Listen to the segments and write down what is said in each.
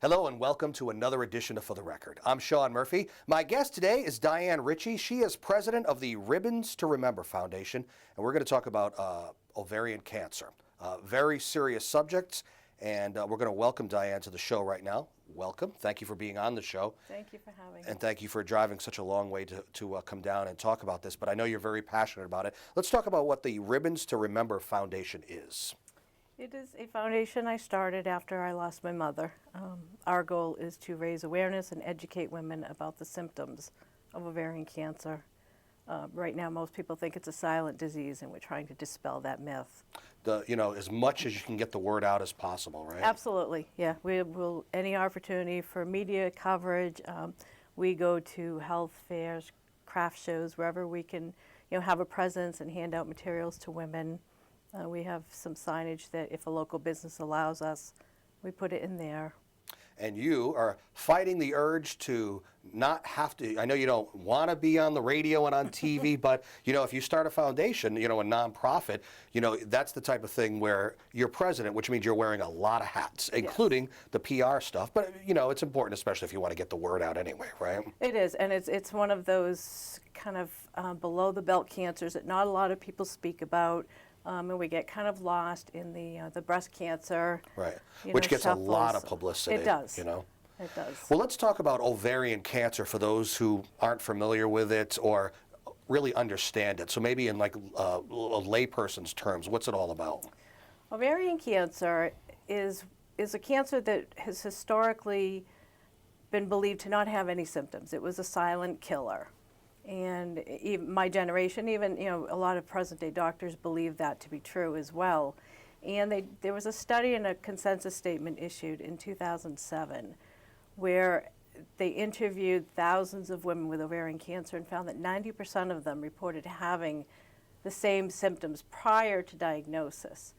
Hello and welcome to another edition of For the Record. I'm Sean Murphy. My guest today is Diane Ritchie. She is president of the Ribbons to Remember Foundation, and we're going to talk about ovarian cancer. Very serious subjects, and we're going to welcome Diane to the show right now. Welcome. Thank you for being on the show. Thank you for having me. And thank you for driving such a long way to come down and talk about this, but I know you're very passionate about it. Let's talk about what the Ribbons to Remember Foundation is. It is a foundation I started after I lost my mother. Our goal is to raise awareness and educate women about the symptoms of ovarian cancer. Right now, most people think it's a silent disease, and we're trying to dispel that myth. As much as you can get the word out as possible, right? Absolutely, yeah. We will any opportunity for media coverage. We go to health fairs, craft shows, wherever we can, have a presence and hand out materials to women. We have some signage that if a local business allows us, we put it in there. And you are fighting the urge to not have to, I know you don't want to be on the radio and on TV, but, if you start a foundation, a nonprofit, that's the type of thing where you're president, which means you're wearing a lot of hats, including the PR stuff. But, it's important, especially if you want to get the word out anyway, right? It is, and it's one of those kind of below-the-belt cancers that not a lot of people speak about. And we get kind of lost in the breast cancer. Right, which gets shuffles. A lot of publicity. It does. It does. Well, let's talk about ovarian cancer for those who aren't familiar with it or really understand it. So maybe in a layperson's terms, what's it all about? Ovarian cancer is a cancer that has historically been believed to not have any symptoms. It was a silent killer. And even my generation, even a lot of present-day doctors believe that to be true as well. And there was a study and a consensus statement issued in 2007 where they interviewed thousands of women with ovarian cancer and found that 90% of them reported having the same symptoms prior to diagnosis.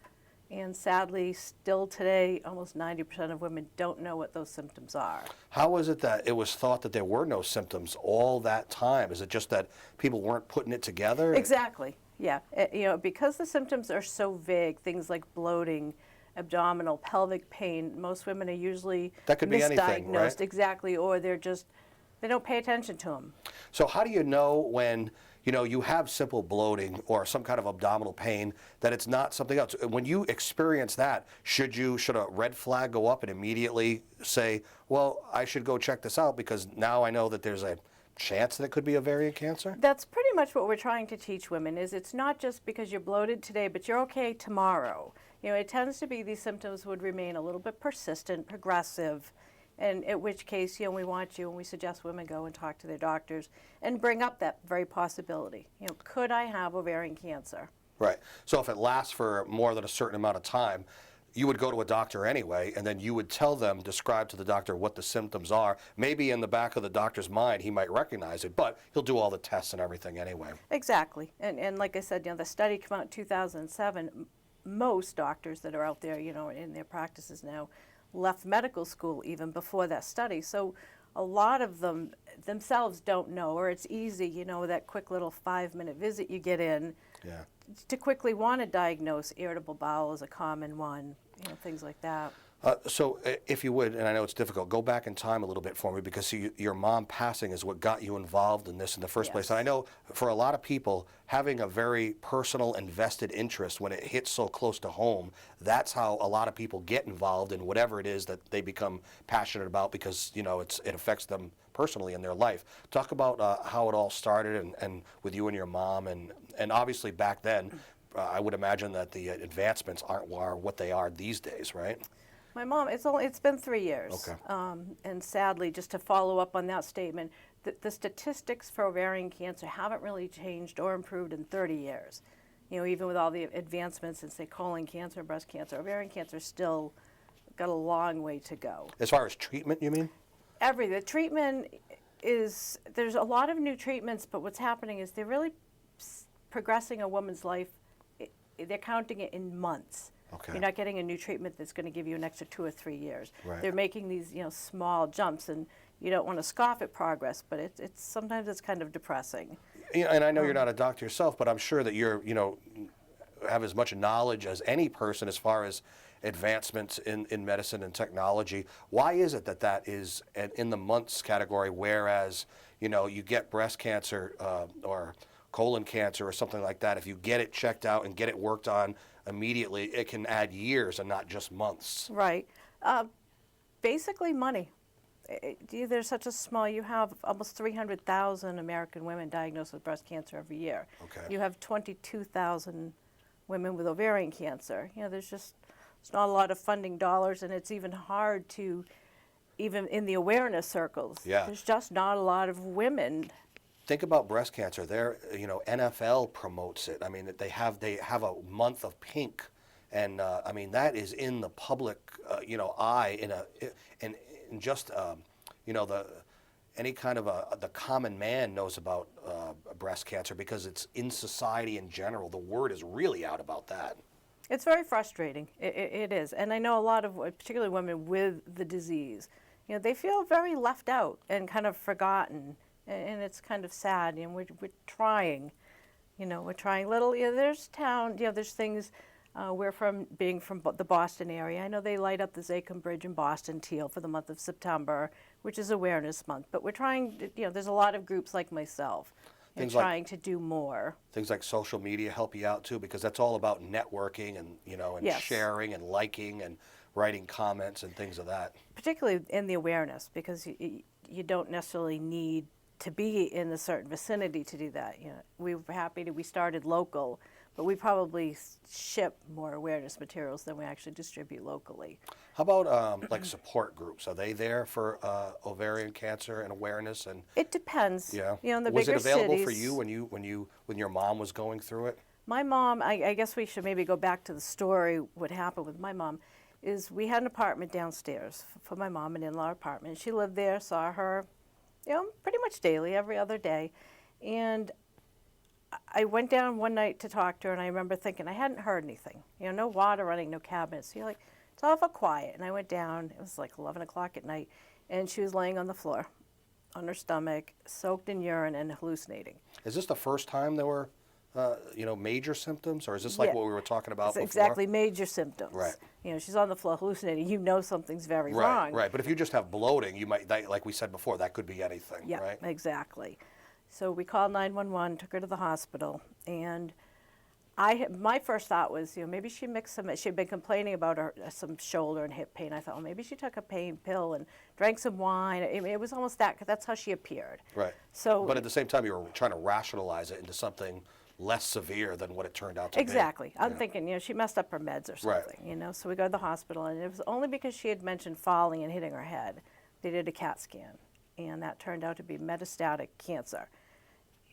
And sadly, still today, almost 90% of women don't know what those symptoms are. How is it that it was thought that there were no symptoms all that time? Is it just that people weren't putting it together? Exactly, yeah. Because the symptoms are so vague, things like bloating, abdominal, pelvic pain, most women are usually that could be misdiagnosed, anything, right? Exactly, or they don't pay attention to them. So how do you know when you have simple bloating or some kind of abdominal pain that it's not something else? When you experience that, should a red flag go up and immediately say, well, I should go check this out because now I know that there's a chance that it could be ovarian cancer? That's pretty much what we're trying to teach women, is it's not just because you're bloated today, but you're okay tomorrow. It tends to be these symptoms would remain a little bit persistent, progressive, and at which case, we want you, and we suggest women go and talk to their doctors and bring up that very possibility. Could I have ovarian cancer? Right. So if it lasts for more than a certain amount of time, you would go to a doctor anyway, and then you would describe to the doctor what the symptoms are. Maybe in the back of the doctor's mind, he might recognize it, but he'll do all the tests and everything anyway. Exactly. And like I said, the study came out in 2007. Most doctors that are out there, in their practices now, left medical school even before that study. So a lot of them themselves don't know, or it's easy, that quick little 5-minute visit you get in to quickly want to diagnose irritable bowel as a common one, things like that. So if you would, and I know it's difficult, go back in time a little bit for me, because your mom passing is what got you involved in this in the first place. And I know for a lot of people, having a very personal, invested interest when it hits so close to home, that's how a lot of people get involved in whatever it is that they become passionate about, because it affects them personally in their life. Talk about how it all started and with you and your mom, and obviously back then, I would imagine that the advancements are what they are these days, right? My mom, it's been 3 years. Okay. And sadly, just to follow up on that statement, the statistics for ovarian cancer haven't really changed or improved in 30 years. Even with all the advancements in, say, colon cancer, breast cancer, ovarian cancer still got a long way to go. As far as treatment, you mean? The treatment there's a lot of new treatments, but what's happening is they're really progressing a woman's life. They're counting it in months. Okay. You're not getting a new treatment that's going to give you an extra 2 or 3 years. Right. They're making these, small jumps, and you don't want to scoff at progress, but it's sometimes it's kind of depressing. And I know you're not a doctor yourself, but I'm sure that you're, have as much knowledge as any person as far as advancements in medicine and technology. Why is it that that is in the months category, whereas, you know, you get breast cancer or colon cancer or something like that, if you get it checked out and get it worked on immediately, it can add years and not just months? Right. Basically money. There's such a small, you have almost 300,000 American women diagnosed with breast cancer every year. Okay. You have 22,000 women with ovarian cancer. You know, there's not a lot of funding dollars, and it's even hard to, even in the awareness circles, Yeah. there's just not a lot of women. Think about breast cancer. You know, NFL promotes it. I mean, they have a month of pink, and I mean that is in the public, you know, eye in just you know, any kind of the common man knows about breast cancer because it's in society in general. The word is really out about that. It's very frustrating. It is, and I know a lot of, particularly women with the disease, you know, they feel very left out and kind of forgotten. And it's kind of sad. You know, we're trying, you know, we're trying little. You know, there's there's things. We're being from the Boston area. I know they light up the Zachem Bridge in Boston teal for the month of September, which is Awareness Month. But we're trying. You know, there's a lot of groups like myself. Things trying to do more. Things like social media help you out too, because that's all about networking and, you know, and Yes. sharing and liking and writing comments and things of that. Particularly in the awareness, because you don't necessarily need to be in a certain vicinity to do that. You know, we were happy we started local, but we probably ship more awareness materials than we actually distribute locally. How about like support groups? Are they there for ovarian cancer and awareness? And It depends. yeah, You know, in the was it bigger available cities, for you when your mom was going through it? My mom, I guess we should maybe go back to the story. What happened with my mom is we had an apartment downstairs for my mom, an in-law apartment. She lived there, saw her, you know, pretty much daily, every other day. And I went down one night to talk to her, and I remember thinking, I hadn't heard anything. You know, no water running, no cabinets. So you're like, it's awful quiet. And I went down, it was like 11 o'clock at night, and she was laying on the floor, on her stomach, soaked in urine and hallucinating. Is this the first time there were, you know, major symptoms, or is this like Yeah. what we were talking about It's before? exactly major symptoms. Right. You know, she's on the floor hallucinating. You know something's very Right, wrong. right. But if you just have bloating, you might, like we said before, that could be anything, Yeah, right? exactly. So we called 911, took her to the hospital, and my first thought was, you know, maybe she mixed some. She'd been complaining about some shoulder and hip pain. I thought, well, maybe she took a pain pill and drank some wine. I mean, it was almost that, 'cause that's how she appeared. Right. So, But at the same time, you were trying to rationalize it into something less severe than what it turned out to be. exactly. I'm thinking, you know, she messed up her meds or Right. something. You know, so we go to the hospital, and it was only because she had mentioned falling and hitting her head. They did a CAT scan, and that turned out to be metastatic cancer.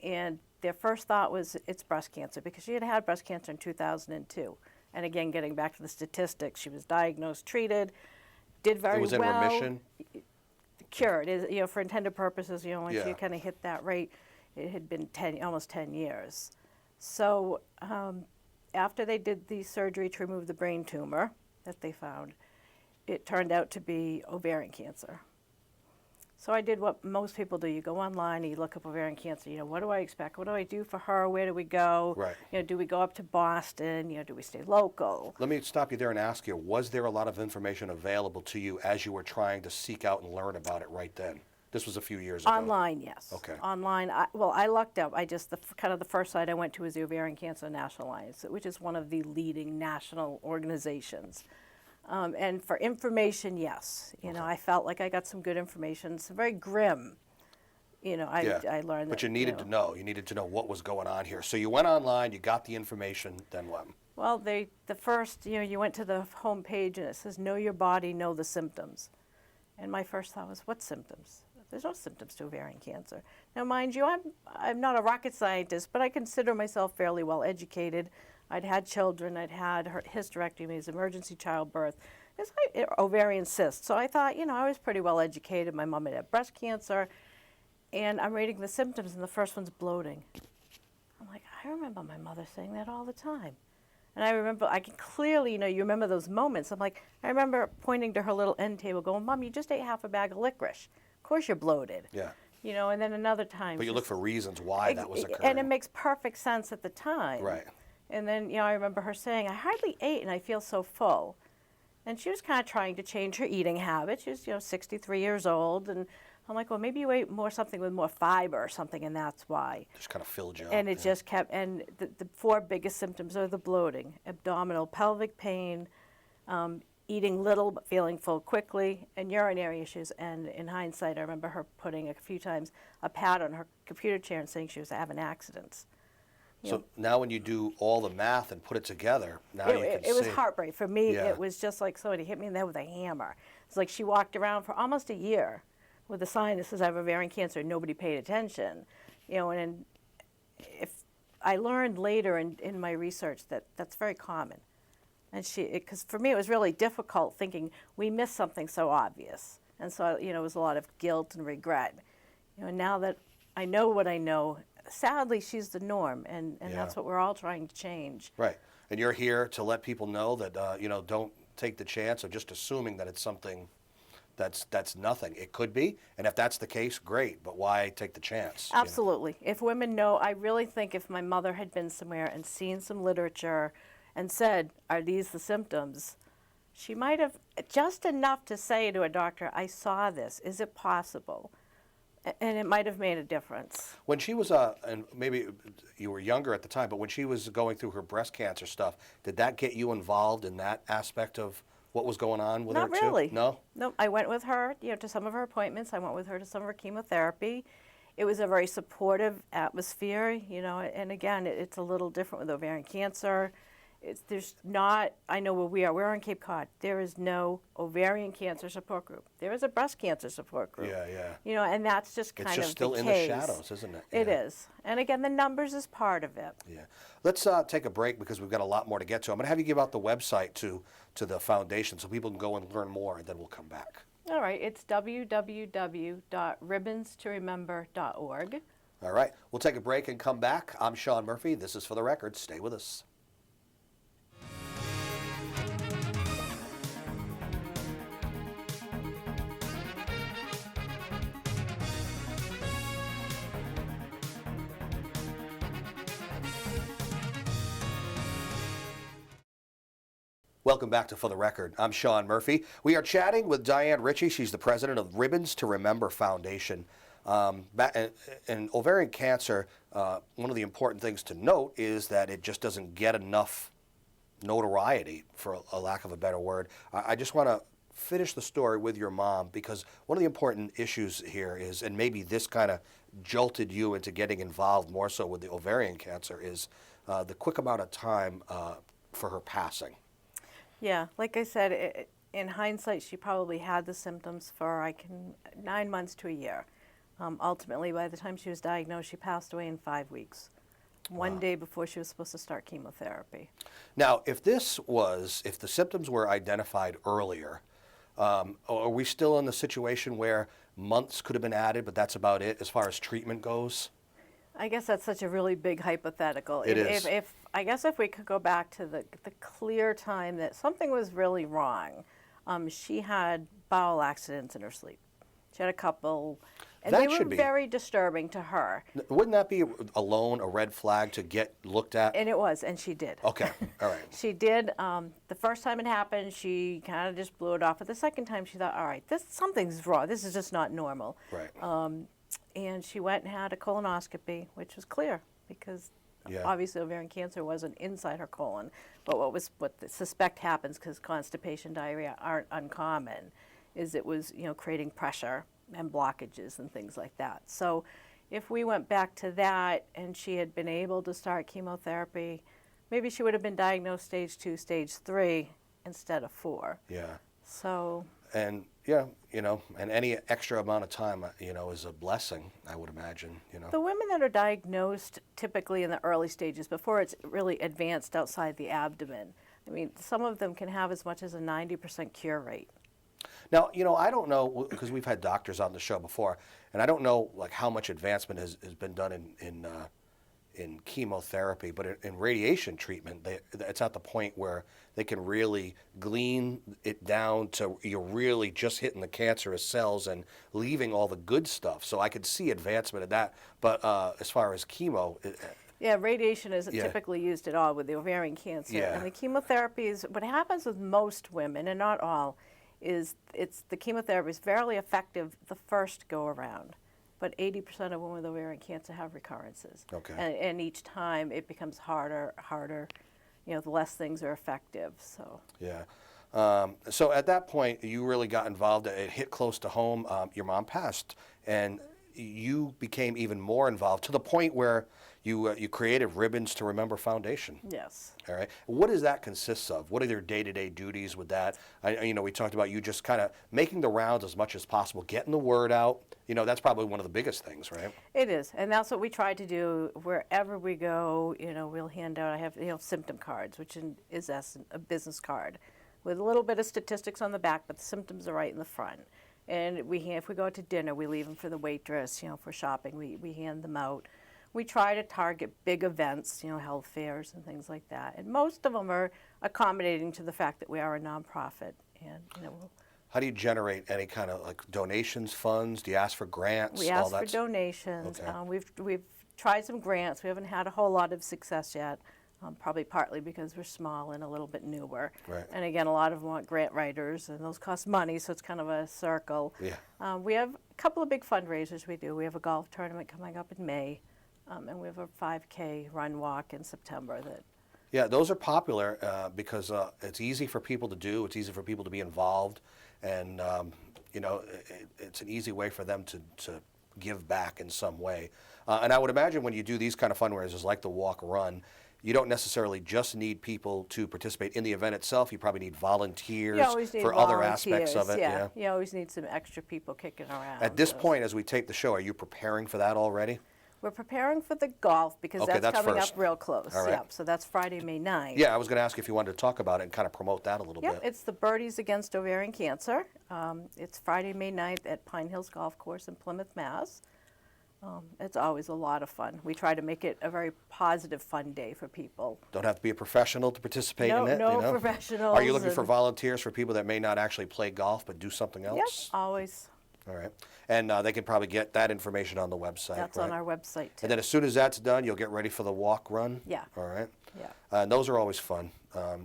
And their first thought was it's breast cancer, because she had had breast cancer in 2002. And again, getting back to the statistics, she was diagnosed, treated, did very well. It was in remission? Cured, you know, for intended purposes, you know, once Yeah. you kind of hit that rate, it had been almost 10 years. So after they did the surgery to remove the brain tumor that they found, it turned out to be ovarian cancer. So I did what most people do. You go online, you look up ovarian cancer. You know, what do I expect? What do I do for her? Where do we go? Right. You know, do we go up to Boston? You know, do we stay local? Let me stop you there and ask you, was there a lot of information available to you as you were trying to seek out and learn about it right then? This was a few years ago. Online, yes. Okay. Online, I looked up. Kind of the first site I went to was the Ovarian Cancer National Alliance, which is one of the leading national organizations. And for information, yes. You know, I felt like I got some good information. It's very grim. You know, I learned that. But you needed to know. You needed to know what was going on here. So you went online, you got the information, then what? Well, the first, you know, you went to the home page and it says, know your body, know the symptoms. And my first thought was, what symptoms? There's no symptoms to ovarian cancer. Now, mind you, I'm not a rocket scientist, but I consider myself fairly well educated. I'd had children. I'd had hysterectomies, emergency childbirth, ovarian cysts. So I thought, you know, I was pretty well educated. My mom had breast cancer. And I'm reading the symptoms, and the first one's bloating. I'm like, I remember my mother saying that all the time. And I can clearly, you know, you remember those moments. I'm like, I remember pointing to her little end table going, Mom, you just ate half a bag of licorice. Of course you're bloated. Yeah. You know, and then another time. But you look for reasons why that was occurring. And it makes perfect sense at the time. Right. And then, you know, I remember her saying, I hardly ate and I feel so full. And she was kind of trying to change her eating habits. She was, 63 years old, and I'm like, well, maybe you ate something with more fiber or something, and that's why. Just kind of filled you up. And it just kept, and the four biggest symptoms are the bloating, abdominal, pelvic pain, eating little but feeling full quickly, and urinary issues. And in hindsight, I remember her putting a few times a pad on her computer chair and saying she was having accidents. So now when you do all the math and put it together, now you can see. It was heartbreak. For me, Yeah. it was just like somebody hit me in the head with a hammer. It's like she walked around for almost a year with a sign that says I have ovarian cancer, and nobody paid attention. And if I learned later in my research that that's very common. And because for me it was really difficult thinking we missed something so obvious. And so, it was a lot of guilt and regret. Now that I know what I know, sadly, she's the norm, and that's what we're all trying to change. Right. And you're here to let people know that, don't take the chance of just assuming that it's something that's nothing. It could be, and if that's the case, great, but why take the chance? Absolutely. If women know, I really think if my mother had been somewhere and seen some literature and said, are these the symptoms, she might have just enough to say to a doctor, I saw this, is it possible? And it might have made a difference. When she was, and maybe you were younger at the time, but when she was going through her breast cancer stuff, did that get you involved in that aspect of what was going on with her too? Not really. No? No, I went with her, to some of her appointments. I went with her to some of her chemotherapy. It was a very supportive atmosphere, and again, it's a little different with ovarian cancer. I know where we are. We're on Cape Cod. There is no ovarian cancer support group. There is a breast cancer support group. Yeah. And that's just kind of the case. It's just still in the shadows, isn't it? It is. And again, the numbers is part of it. Yeah. Let's take a break because we've got a lot more to get to. I'm going to have you give out the website to the foundation so people can go and learn more, and then we'll come back. All right. It's www.ribbonstoremember.org. All right. We'll take a break and come back. I'm Sean Murphy. This is For the Record. Stay with us. Welcome back to For the Record. I'm Sean Murphy. We are chatting with Diane Ritchie. She's the president of Ribbons to Remember Foundation. In ovarian cancer, one of the important things to note is that it just doesn't get enough notoriety, for a lack of a better word. I just want to finish the story with your mom, because one of the important issues here is, and maybe this kind of jolted you into getting involved more so with the ovarian cancer, is the quick amount of time for her passing. Yeah, like I said, in hindsight, she probably had the symptoms for 9 months to a year. Ultimately, by the time she was diagnosed, she passed away in 5 weeks, one day before she was supposed to start chemotherapy. Now, if the symptoms were identified earlier, are we still in the situation where months could have been added, but that's about it as far as treatment goes? I guess that's such a really big hypothetical. It is. I guess if we could go back to the clear time that something was really wrong, she had bowel accidents in her sleep. She had a couple, and they were very disturbing to her. Wouldn't that be alone a red flag to get looked at? And it was, and she did. Okay, all right. She did. The first time it happened, she kind of just blew it off. But the second time, she thought, all right, something's wrong. This is just not normal. Right. And she went and had a colonoscopy, which was clear because obviously ovarian cancer wasn't inside her colon. But what the suspect happens, because constipation, diarrhea aren't uncommon, is it was creating pressure and blockages and things like that. So if we went back to that and she had been able to start chemotherapy, maybe she would have been diagnosed stage 2, stage 3 instead of 4. Yeah. So. And and any extra amount of time, is a blessing, I would imagine, The women that are diagnosed typically in the early stages, before it's really advanced outside the abdomen, some of them can have as much as a 90% cure rate. Now, I don't know, because we've had doctors on the show before, and I don't know how much advancement has been done in chemotherapy, but in radiation treatment, it's at the point where they can really glean it down to you're really just hitting the cancerous cells and leaving all the good stuff. So I could see advancement in that. But as far as chemo, Yeah, radiation isn't Yeah. typically used at all with the ovarian cancer. Yeah. And the chemotherapy is, what happens with most women, and not all, is the chemotherapy is very effective the first go around. But 80% of women with ovarian cancer have recurrences. Okay. And each time it becomes harder. The less things are effective. So. Yeah. So at that point, you really got involved. It hit close to home. Your mom passed, and you became even more involved to the point where you created Ribbons to Remember Foundation. Yes. All right. What does that consist of? What are your day-to-day duties with that? We talked about you just kind of making the rounds as much as possible, getting the word out. That's probably one of the biggest things, right? It is, and that's what we try to do wherever we go. We'll hand out. I have symptom cards, which is a business card with a little bit of statistics on the back, but the symptoms are right in the front. And if we go out to dinner, we leave them for the waitress. For shopping, we hand them out. We try to target big events, health fairs and things like that. And most of them are accommodating to the fact that we are a nonprofit. And How do you generate any kind of like donations, funds? Do you ask for grants? we ask for donations. Okay. We've tried some grants. We haven't had a whole lot of success yet. Probably partly because we're small and a little bit newer. Right. And again, a lot of them want grant writers, and those cost money, so it's kind of a circle. Yeah. We have a couple of big fundraisers we do. We have a golf tournament coming up in May, and we have a 5K run walk in September. Yeah, those are popular because it's easy for people to do. It's easy for people to be involved, and it's an easy way for them to give back in some way. And I would imagine when you do these kind of fundraisers like the walk run, you don't necessarily just need people to participate in the event itself. You probably need volunteers for other aspects of it. Yeah, you always need some extra people kicking around. At this point, as we tape the show, are you preparing for that already? We're preparing for the golf because Okay, that's coming first. up real close. All right. Yeah, so that's Friday, May 9th. Yeah, I was going to ask if you wanted to talk about it and kind of promote that a little Yeah, bit. it's the Birdies Against Ovarian Cancer. It's Friday, May 9th at Pine Hills Golf Course in Plymouth, Mass. It's always a lot of fun. We try to make it a very positive, fun day for people. Don't have to be a professional to participate in it. No professionals. Are you looking for volunteers for people that may not actually play golf but do something else? Yes, always. All right. And they can probably get that information on the website. That's right? on our website, too. And then as soon as that's done, you'll get ready for the walk run? Yeah. All right. Yeah. And those are always fun,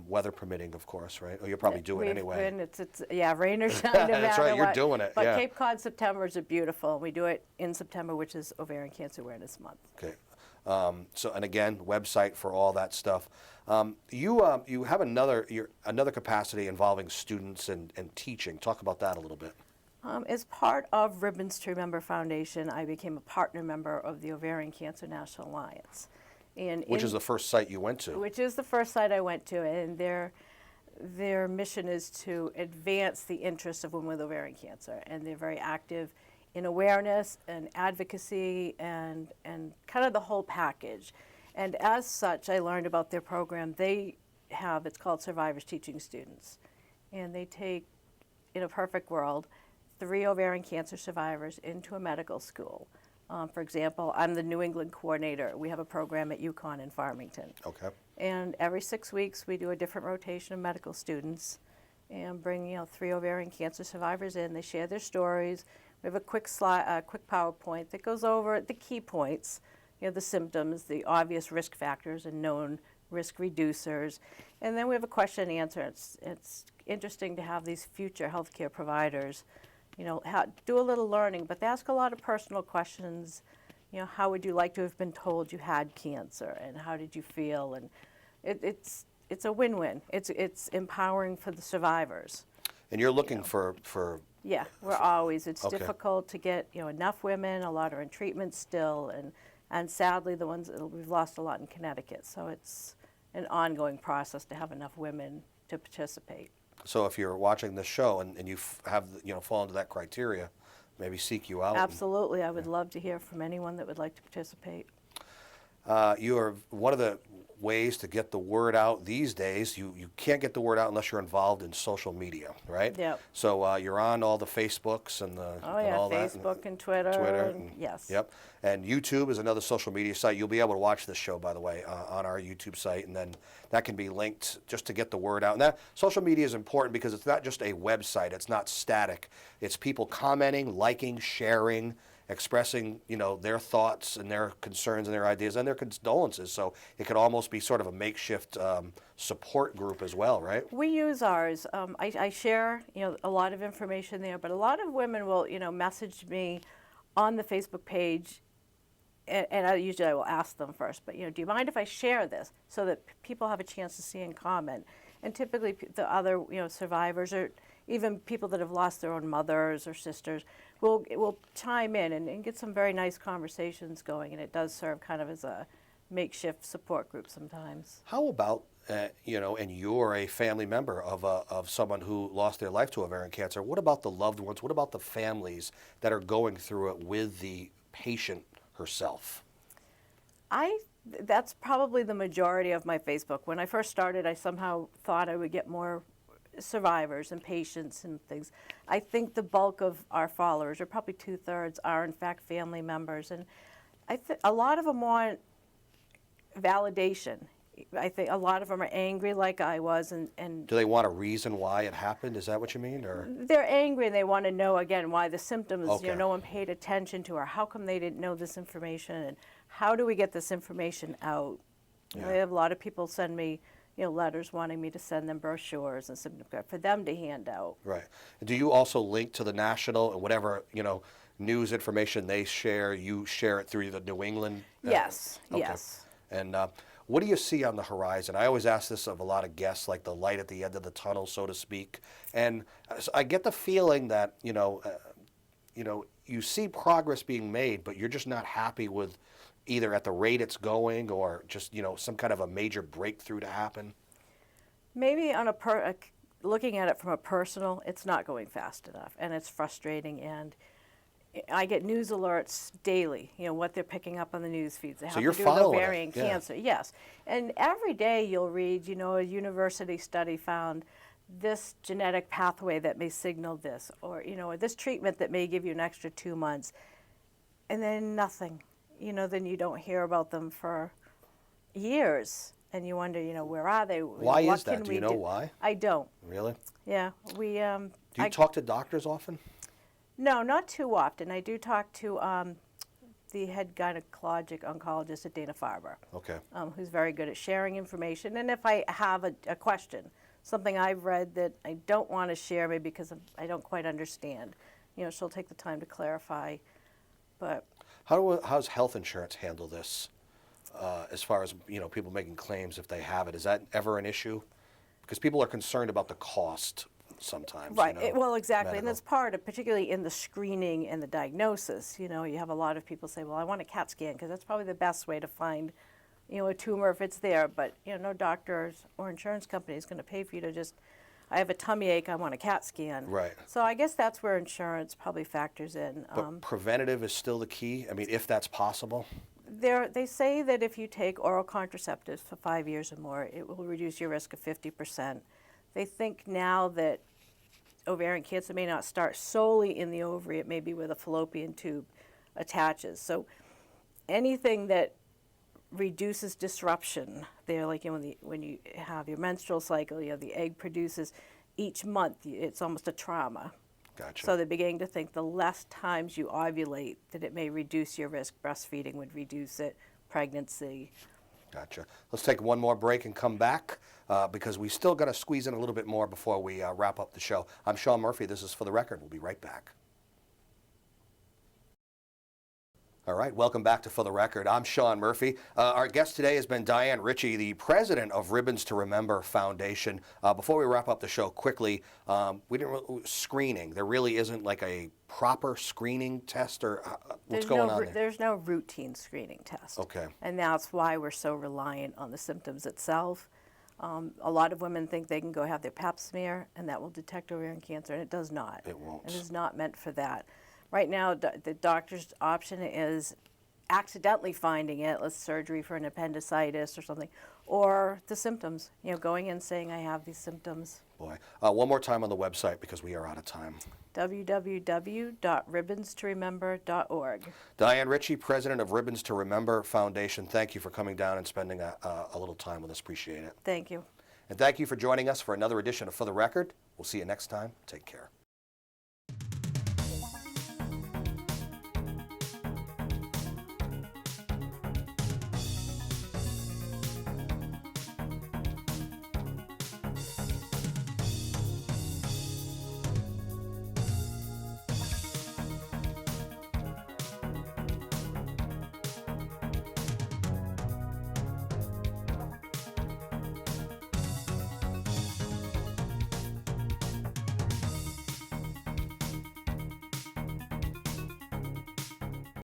weather permitting, of course, right? Or you'll probably do it anyway. Rain or shine, no matter That's right, you're what. doing it, But yeah. Cape Cod Septembers are beautiful. We do it in September, which is Ovarian Cancer Awareness Month. Okay. And again, website for all that stuff. You have another capacity involving students and teaching. Talk about that a little bit. As part of Ribbons to Remember Foundation, I became a partner member of the Ovarian Cancer National Alliance. Which is the first site you went to. Which is the first site I went to, and their mission is to advance the interests of women with ovarian cancer, and they're very active in awareness and advocacy and kind of the whole package. And as such, I learned about their program. It's called Survivors Teaching Students, and they take, in a perfect world, 3 ovarian cancer survivors into a medical school. For example, I'm the New England coordinator. We have a program at UConn in Farmington. Okay. And every 6 weeks, we do a different rotation of medical students and bring 3 ovarian cancer survivors in. They share their stories. We have a quick PowerPoint that goes over the key points, the symptoms, the obvious risk factors and known risk reducers. And then we have a question and answer. It's interesting to have these future healthcare providers do a little learning, but they ask a lot of personal questions. How would you like to have been told you had cancer, and how did you feel? And it's a win-win. It's empowering for the survivors. And you're looking for Yeah, we're always. It's Okay. difficult to get enough women. A lot are in treatment still, and sadly we've lost a lot in Connecticut. So it's an ongoing process to have enough women to participate. So if you're watching this show and you have fall into that criteria, maybe seek you out. Absolutely. I would love to hear from anyone that would like to participate. You are one of the ways to get the word out these days. You can't get the word out unless you're involved in social media, right? Yep. So you're on all the Facebooks and all that. Facebook and Twitter. Yes. Yep. And YouTube is another social media site. You'll be able to watch this show, by the way, on our YouTube site, and then that can be linked just to get the word out. And that social media is important because it's not just a website. It's not static. It's people commenting, liking, sharing, expressing, their thoughts and their concerns and their ideas and their condolences. So it could almost be sort of a makeshift support group as well, right? We use ours. I share, a lot of information there, but a lot of women will, message me on the Facebook page, and I will ask them first, but, do you mind if I share this so that people have a chance to see and comment? And typically the other, survivors or even people that have lost their own mothers or sisters will chime in and get some very nice conversations going, and it does serve kind of as a makeshift support group sometimes. How about, and you're a family member of someone who lost their life to ovarian cancer. What about the loved ones? What about the families that are going through it with the patient herself? That's probably the majority of my Facebook. When I first started, I somehow thought I would get more survivors and patients and things. I think the bulk of our followers, or probably 2/3, are in fact family members, and a lot of them want validation. I think a lot of them are angry like I was, and Do they want a reason why it happened? Is that what you mean, or? they're angry and they want to know again why the symptoms, Okay. no one paid attention to, or how come they didn't know this information, and how do we get this information out? Yeah. I have a lot of people send me, letters wanting me to send them brochures and symptom cards for them to hand out. Right. Do you also link to the national and whatever, news information they share, you share it through the New England? Yes, Okay. yes. And what do you see on the horizon? I always ask this of a lot of guests, like the light at the end of the tunnel, so to speak. And I get the feeling that, you see progress being made, but you're just not happy with either at the rate it's going or just, some kind of a major breakthrough to happen. Maybe on looking at it from a personal, it's not going fast enough, and it's frustrating. And I get news alerts daily, what they're picking up on the news feeds. They have you're to do with following it, ovarian yeah. cancer, yes. And every day you'll read, a university study found this genetic pathway that may signal this, or, this treatment that may give you an extra 2 months, and then nothing. Then you don't hear about them for years, and you wonder, where are they? Why what is that? can Do we you know why? I don't. Really? Yeah, we. Do you talk to doctors often? No, not too often. I do talk to the head gynecologic oncologist at Dana-Farber, Okay. who's very good at sharing information. And if I have a question, something I've read that I don't want to share, maybe because I don't quite understand, she'll take the time to clarify. But How's health insurance handle this as far as, people making claims if they have it? Is that ever an issue? Because people are concerned about the cost sometimes. right, well, exactly, and medical. that's part of, particularly in the screening and the diagnosis. You have a lot of people say, well, I want a CAT scan because that's probably the best way to find, a tumor if it's there. But no doctors or insurance company is going to pay for you to just, I have a tummy ache, I want a CAT scan. Right. So I guess that's where insurance probably factors in. But preventative is still the key? I mean, if that's possible? They say that if you take oral contraceptives for 5 years or more, it will reduce your risk of 50%. They think now that ovarian cancer may not start solely in the ovary, it may be where the fallopian tube attaches. So anything that reduces disruption there, like when you have your menstrual cycle, the egg produces each month, it's almost a trauma. Gotcha. So they're beginning to think the less times you ovulate, that it may reduce your risk. Breastfeeding would reduce it, pregnancy. Gotcha. Let's take one more break and come back because we still got to squeeze in a little bit more before we wrap up the show. I'm Sean Murphy. This is For the Record. We'll be right back. All right, welcome back to For the Record. I'm Sean Murphy. Our guest today has been Diane Ritchie, the president of Ribbons to Remember Foundation. Before we wrap up the show quickly, screening. There really isn't like a proper screening test, or what's going on there? There's no routine screening test. Okay. And that's why we're so reliant on the symptoms itself. A lot of women think they can go have their pap smear and that will detect ovarian cancer, and it does not. It won't. It is not meant for that. Right now, the doctor's option is accidentally finding it, let's surgery for an appendicitis or something, or the symptoms, going in saying I have these symptoms. Boy. One more time on the website because we are out of time. www.ribbonstoremember.org. Diane Ritchie, president of Ribbons to Remember Foundation, thank you for coming down and spending a little time with us. Appreciate it. Thank you. And thank you for joining us for another edition of For the Record. We'll see you next time. Take care.